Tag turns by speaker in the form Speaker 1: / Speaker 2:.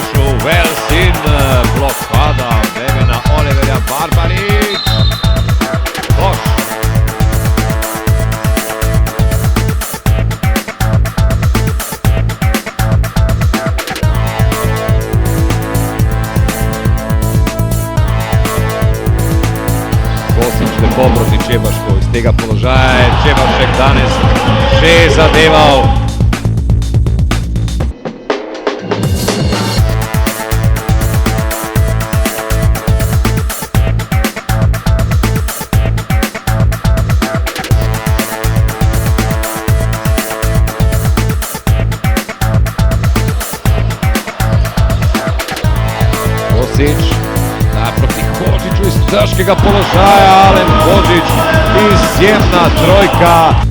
Speaker 1: došel Vels in blokada Devena Oliverja Barbarič. Koš. Kosič lepo proti Čebašku iz tega položaja je Čebašek danes že zadeval. Kosič proti Hodžiću iz težkega položaja, Alen Hodžić, izjemna trojka.